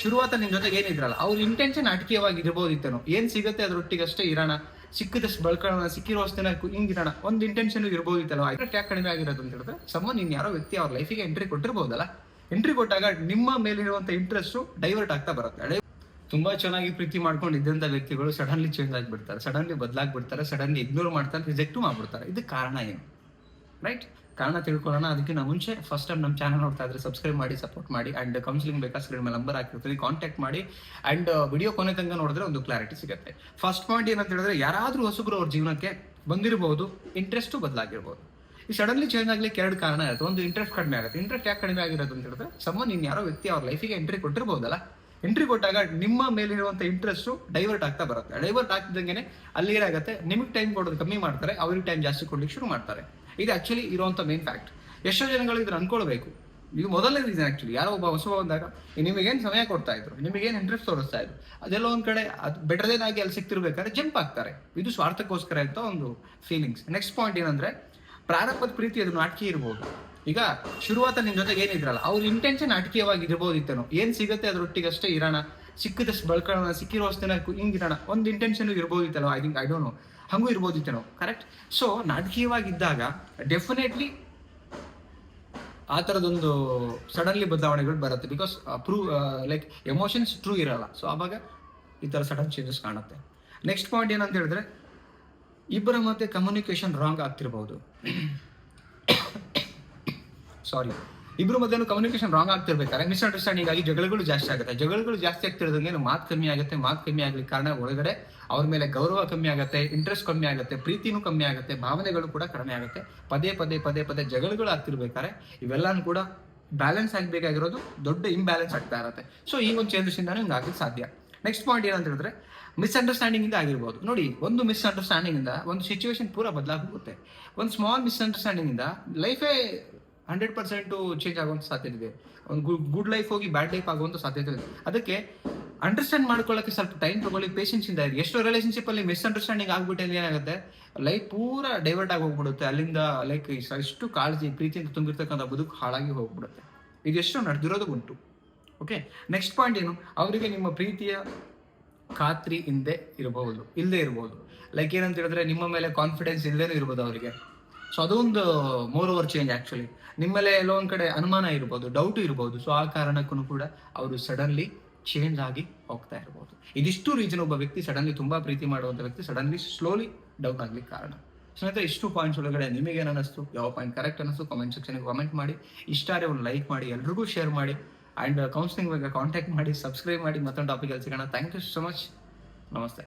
ಶುರುವಾತ ನಿಮ್ ಜೊತೆಗೆ ಏನಿದ್ರಲ್ಲ ಅವ್ರ ಇಂಟೆನ್ಷನ್ ನಾಟಕೀಯವಾಗಿ ಇರ್ಬೋದಿತ್ತೇನೋ, ಏನ್ ಸಿಗುತ್ತೆ ಅದ್ರೊಟ್ಟಿಗಷ್ಟೇ ಇರೋಣ, ಸಿಕ್ಕಿದಷ್ಟು ಬಳ್ಕೊಳ್ಳೋಣ, ಸಿಕ್ಕಿರೋ ಅಷ್ಟೇನ ಹಿಂಗಿರೋಣ, ಒಂದು ಇಂಟೆನ್ಷನ್ ಇರ್ಬೋದಿತ್ತಲ್ಲ. ಯಾಕೆ ಕಡಿಮೆ ಆಗಿರೋದು ಅಂತ ಹೇಳಿದ್ರೆ ಸಮ್ಮನ್ ಇನ್ ಯಾರೋ ವ್ಯಕ್ತಿ ಅವ್ರ ಲೈಫಿಗೆ ಎಂಟ್ರಿ ಕೊಟ್ಟಿರ್ಬೋದಲ್ಲ. ಎಂಟ್ರಿ ಕೊಟ್ಟಾಗ ನಿಮ್ಮ ಮೇಲಿರುವಂತ ಇಂಟ್ರೆಸ್ಟ್ ಡೈವರ್ಟ್ ಆಗ್ತಾ ಬರುತ್ತೆ. ತುಂಬಾ ಚೆನ್ನಾಗಿ ಪ್ರೀತಿ ಮಾಡ್ಕೊಂಡು ಇದ್ದಂತ ವ್ಯಕ್ತಿಗಳು ಸಡನ್ಲಿ ಚೇಂಜ್ ಆಗಿಬಿಡ್ತಾರೆ, ಸಡನ್ಲಿ ಬದಲಾಗ್ಬಿಡ್ತಾರೆ, ಸಡನ್ಲಿ ಇಗ್ನೋರ್ ಮಾಡ್ತಾರೆ, ರಿಜೆಕ್ಟ್ ಮಾಡ್ಬಿಡ್ತಾರೆ. ಇದಕ್ಕೆ ಕಾರಣ ಏನು? ರೈಟ್, ಕಾರಣ ತಿಳ್ಕೊಳ್ಳೋಣ. ಅದಕ್ಕಿಂತ ಮುಂಚೆ ಫಸ್ಟ್ ಟೈಮ್ ನಮ್ಮ ಚಾನಲ್ ನೋಡ್ತಾ ಇದ್ರೆ ಸಬ್ಸ್ಕ್ರೈಬ್ ಮಾಡಿ, ಸಪೋರ್ಟ್ ಮಾಡಿ. ಅಂಡ್ ಕೌನ್ಸಿಲಿಂಗ್ ಬೇಕಾ ಸ್ಕ್ರೀನ್ ಮೇಲೆ ನಂಬರ್ ಹಾಕಿರ್ತೀವಿ, ಕಾಂಟ್ಯಾಕ್ಟ್ ಮಾಡಿ. ಅಂಡ್ ವಿಡಿಯೋ ಕೊನೆ ತನಕ ನೋಡಿದ್ರೆ ಒಂದು ಕ್ಲಾರಿಟಿ ಸಿಗುತ್ತೆ. ಫಸ್ಟ್ ಪಾಯಿಂಟ್ ಏನಂತ ಹೇಳಿದ್ರೆ, ಯಾರಾದ್ರೂ ಹೊಸಬ್ರು ಅವ್ರ ಜೀವನಕ್ಕೆ ಬಂದಿರಬಹುದು, ಇಂಟ್ರೆಸ್ಟ್ ಬದಲಾಗಿರ್ಬೋದು. ಈ ಸಡನ್ಲಿ ಚೇಂಜ್ ಆಗ್ಲಿಕ್ಕೆ ಎರಡು ಕಾರಣ ಇರುತ್ತೆ. ಒಂದು, ಇಂಟ್ರೆಸ್ಟ್ ಕಡಿಮೆ ಆಗುತ್ತೆ. ಇಂಟ್ರೆಸ್ಟ್ ಯಾಕೆ ಕಡಿಮೆ ಆಗಿರೋದು ಅಂತ ಹೇಳಿದ್ರೆ ಸಮ್ಮನ್ ಇನ್ ಯಾರೋ ವ್ಯಕ್ತಿ ಅವ್ರ ಲೈಫಿಗೆ ಎಂಟ್ರಿ ಕೊಟ್ಟಿರ್ಬೋದಲ್ಲ. ಎಂಟ್ರಿ ಕೊಟ್ಟಾಗ ನಿಮ್ಮ ಮೇಲಿರುವಂತ ಇಂಟ್ರೆಸ್ಟ್ ಡೈವರ್ಟ್ ಆಗ್ತಾ ಬರುತ್ತೆ. ಡೈವರ್ಟ್ ಆಗ್ತಿದ್ದಂಗೆ ಅಲ್ಲಿ ಏನಾಗುತ್ತೆ, ನಿಮಗೆ ಟೈಮ್ ಕೊಡೋದು ಕಮ್ಮಿ ಮಾಡ್ತಾರೆ, ಅವ್ರಿಗೆ ಟೈಮ್ ಜಾಸ್ತಿ ಕೊಡ್ಲಿಕ್ಕೆ ಶುರು ಮಾಡ್ತಾರೆ. ಇದು ಆಕ್ಚುಲಿ ಇರುವಂತ ಮೇನ್ ಫ್ಯಾಕ್ಟ್. ಎಷ್ಟೋ ಜನಗಳು ಇದನ್ನ ಅನ್ಕೊಳ್ಬೇಕು. ಇದು ಮೊದಲನೇ ರೀಸನ್ ಆಕ್ಚುಲಿ. ಯಾರೋ ಒಬ್ಬ ಹೊಸ ಬಂದಾಗ ನಿಮಗೇನು ಸಮಯ ಕೊಡ್ತಾ ಇದ್ರು, ನಿಮಗೇನು ಇಂಟ್ರೆಸ್ಟ್ ತೋರಿಸ್ತಾ ಇದ್ರು, ಅದೆಲ್ಲ ಒಂದ್ ಕಡೆ ಅದು ಬೆಟರ್ದೇನಾಗಿ ಅಲ್ಲಿ ಸಿಕ್ತಿರ್ಬೇಕಾದ್ರೆ ಜಂಪ್ ಆಗ್ತಾರೆ. ಇದು ಸ್ವಾರ್ಥಕ್ಕೋಸ್ಕರ ಅಂತ ಒಂದು ಫೀಲಿಂಗ್ಸ್. ನೆಕ್ಸ್ಟ್ ಪಾಯಿಂಟ್ ಏನಂದ್ರೆ, ಪ್ರಾರಂಭದ ಪ್ರೀತಿ ಅದು ನಾಟಕಿ ಇರ್ಬೋದು. ಈಗ ಶುರುವಾತ ನಿಮ್ ಜೊತೆಗೆ ಏನಿದ್ರಲ್ಲ ಅವ್ರ ಇಂಟೆನ್ಷನ್ ನಾಟಕೀಯವಾಗಿ ಇರ್ಬೋದಿತ್ತೇನೋ, ಏನ್ ಸಿಗುತ್ತೆ ಅದ್ರೊಟ್ಟಿಗಷ್ಟೇ ಇರೋಣ, ಸಿಕ್ಕಿದಷ್ಟು ಬಳ್ಕೊಳ್ಳೋಣ, ಸಿಕ್ಕಿರೋ ಅಷ್ಟೇನ ಹಿಂಗಿರೋಣ, ಒಂದು ಇಂಟೆನ್ಷನ್ ಇರ್ಬೋದಿತ್ತಲ್ಲ. ಐ ಡೋಂಟ್ ನೋ, ಹಂಗೂ ಇರ್ಬೋದಿತ್ತೇನೋ. ಕರೆಕ್ಟ್. ಸೊ ನಾಟಕೀಯವಾಗಿದ್ದಾಗ ಡೆಫಿನೆಟ್ಲಿ ಆ ಥರದೊಂದು ಸಡನ್ಲಿ ಬದಲಾವಣೆಗಳು ಬರುತ್ತೆ. ಬಿಕಾಸ್ ಲೈಕ್ ಎಮೋಷನ್ಸ್ ಟ್ರೂ ಇರಲ್ಲ. ಸೊ ಆವಾಗ ಈ ಥರ ಸಡನ್ ಚೇಂಜಸ್ ಕಾಣುತ್ತೆ. ನೆಕ್ಸ್ಟ್ ಪಾಯಿಂಟ್ ಏನಂತ ಹೇಳಿದ್ರೆ, ಇಬ್ಬರ ಮತ್ತೆ ಕಮ್ಯುನಿಕೇಶನ್ ರಾಂಗ್ ಆಗ್ತಿರ್ಬೋದು. ಸಾರಿ, ಇಬ್ರು ಮಧ್ಯೆ ಕಮ್ಯುನಿಕೇಶನ್ ರಾಂಗ್ ಆಗ್ತಿರ್ಬೇಕಾದ್ರೆ ಮಿಸ್ಅಂಡರ್ಸ್ಟ್ಯಾಂಡಿಂಗ್ ಆಗಿ ಜಗಳಗಳು ಜಾಸ್ತಿ ಆಗುತ್ತೆ. ಜಗಳಗಳು ಜಾಸ್ತಿ ಆಗ್ತಿರೋದಂಗೆ ಮಾತು ಕಮ್ಮಿ ಆಗುತ್ತೆ. ಮಾತು ಕಮ್ಮಿ ಆಗ್ಲಿಕ್ಕೆ ಕಾರಣ ಒಳಗಡೆ ಅವ್ರ ಮೇಲೆ ಗೌರವ ಕಮ್ಮಿ ಆಗುತ್ತೆ, ಇಂಟ್ರೆಸ್ಟ್ ಕಮ್ಮಿ ಆಗುತ್ತೆ, ಪ್ರೀತಿನೂ ಕಮ್ಮಿ ಆಗುತ್ತೆ, ಭಾವನೆಗಳು ಕೂಡ ಕಡಿಮೆ ಆಗುತ್ತೆ. ಪದೇ ಪದೇ ಪದೇ ಪದೇ ಜಗಳಗಳು ಆಗ್ತಿರ್ಬೇಕಾದ್ರೆ ಇವೆಲ್ಲಾನು ಕೂಡ ಬ್ಯಾಲೆನ್ಸ್ ಆಗಬೇಕಾಗಿರೋದು ದೊಡ್ಡ ಇಂಬ್ಯಾಲೆನ್ಸ್ ಆಗ್ತಾ ಇರುತ್ತೆ. ಸೊ ಈ ಒಂದು ಚೇಂಜಸ್ ಇಂದಾನು ಹಿಂಗೆ ಆಗಕ್ಕೆ ಸಾಧ್ಯ. ನೆಕ್ಸ್ಟ್ ಪಾಯಿಂಟ್ ಏನಂತ ಹೇಳಿದ್ರೆ, ಮಿಸ್ಅಂಡರ್ಸ್ಟ್ಯಾಂಡಿಂಗ್ ಇಂದ ಆಗಿರ್ಬೋದು. ನೋಡಿ, ಒಂದು ಮಿಸ್ಅಂಡರ್ಸ್ಟ್ಯಾಂಡಿಂಗ್ ಇಂದ ಒಂದು ಸಿಚುವೇಶನ್ ಪೂರ ಬದಲಾಗುತ್ತೆ. ಒಂದು ಸ್ಮಾಲ್ ಮಿಸ್ಅಂಡರ್ಸ್ಟ್ಯಾಂಡಿಂಗ್ ಇಂದ ಲೈಫೇ 100% ಚೇಂಜ್ ಆಗುವಂಥ ಸಾಧ್ಯತೆ ಇದೆ. ಒಂದು ಗುಡ್ ಲೈಫ್ ಹೋಗಿ ಬ್ಯಾಡ್ ಲೈಫ್ ಆಗುವಂಥ ಸಾಧ್ಯತೆ ಇದೆ. ಅದಕ್ಕೆ ಅಂಡರ್ಸ್ಟ್ಯಾಂಡ್ ಮಾಡ್ಕೊಳ್ಳೋಕೆ ಸ್ವಲ್ಪ ಟೈಮ್ ತಗೊಳ್ಳಿ, ಪೇಷನ್ಸ್ ಇಂದ ಇರಿ. ಎಷ್ಟೋ ರಿಲೇಶನ್ಶಿಪ್ ಅಲ್ಲಿ ಮಿಸ್ಅಂಡರ್ಸ್ಟ್ಯಾಂಡಿಂಗ್ ಆಗ್ಬಿಟ್ಟು ಏನಾಗುತ್ತೆ, ಲೈಫ್ ಪೂರ ಡೈವರ್ಟ್ ಆಗಿ ಹೋಗ್ಬಿಡುತ್ತೆ. ಅಲ್ಲಿಂದ ಲೈಕ್ ಇಷ್ಟು ಕಾಳಜಿ ಪ್ರೀತಿಯಿಂದ ತುಂಬಿರ್ತಕ್ಕಂಥ ಬದುಕು ಹಾಳಾಗಿ ಹೋಗ್ಬಿಡುತ್ತೆ. ಇದೆಷ್ಟು ನಡೆದಿರೋದು ಉಂಟು. ಓಕೆ, ನೆಕ್ಸ್ಟ್ ಪಾಯಿಂಟ್ ಏನು, ಅವರಿಗೆ ನಿಮ್ಮ ಪ್ರೀತಿಯ ಖಾತ್ರಿ ಇಲ್ಲದೆ ಇರಬಹುದು. ಲೈಕ್ ಏನಂತ ಹೇಳಿದ್ರೆ, ನಿಮ್ಮ ಮೇಲೆ ಕಾನ್ಫಿಡೆನ್ಸ್ ಇಲ್ಲದೇನೂ ಇರ್ಬೋದು ಅವರಿಗೆ. ಸೊ ಅದೊಂದು ಮೋರ್ ಓವರ್ ಚೇಂಜ್. ಆಕ್ಚುಲಿ ನಿಮ್ಮ ಮೇಲೆ ಎಲ್ಲೋ ಒಂದ್ ಕಡೆ ಅನುಮಾನ ಇರ್ಬೋದು, ಡೌಟ್ ಇರ್ಬೋದು. ಸೊ ಆ ಕಾರಣಕ್ಕೂ ಕೂಡ ಅವರು ಸಡನ್ಲಿ ಚೇಂಜ್ ಆಗಿ ಹೋಗ್ತಾ ಇರ್ಬೋದು. ಇದಿಷ್ಟು ರೀಸನ್ ಒಬ್ಬ ವ್ಯಕ್ತಿ ಸಡನ್ಲಿ ತುಂಬಾ ಪ್ರೀತಿ ಮಾಡುವಂತ ವ್ಯಕ್ತಿ ಸಡನ್ಲಿ ಸ್ಲೋಲಿ ಡೌನ್ ಆಗ್ಲಿಕ್ಕೆ ಕಾರಣ. ಸ್ನೇಹಿತರೆ, ಇಷ್ಟು ಪಾಯಿಂಟ್ಸ್ ಒಳಗಡೆ ನಿಮಗೇನು ಅನ್ನಿಸ್ತು, ಯಾವ ಪಾಯಿಂಟ್ ಕರೆಕ್ಟ್ ಅನ್ನಿಸ್ತು ಕಾಮೆಂಟ್ ಸೆಕ್ಷನ್ಗೆ ಕಾಮೆಂಟ್ ಮಾಡಿ. ಇಷ್ಟ ಆದರೆ ಒಂದು ಲೈಕ್ ಮಾಡಿ, ಎಲ್ರಿಗೂ ಶೇರ್ ಮಾಡಿ. ಅಂಡ್ ಕೌನ್ಸಿಲಿಂಗ್ ಬಗ್ಗೆ ಕಾಂಟ್ಯಾಕ್ಟ್ ಮಾಡಿ, ಸಬ್ಸ್ಕ್ರೈಬ್ ಮಾಡಿ. ಮತ್ತೊಂದು ಟಾಪಿಕ್ ಅಲ್ಲಿ ಸಿಗೋಣ. Thank you so much. ನಮಸ್ತೆ.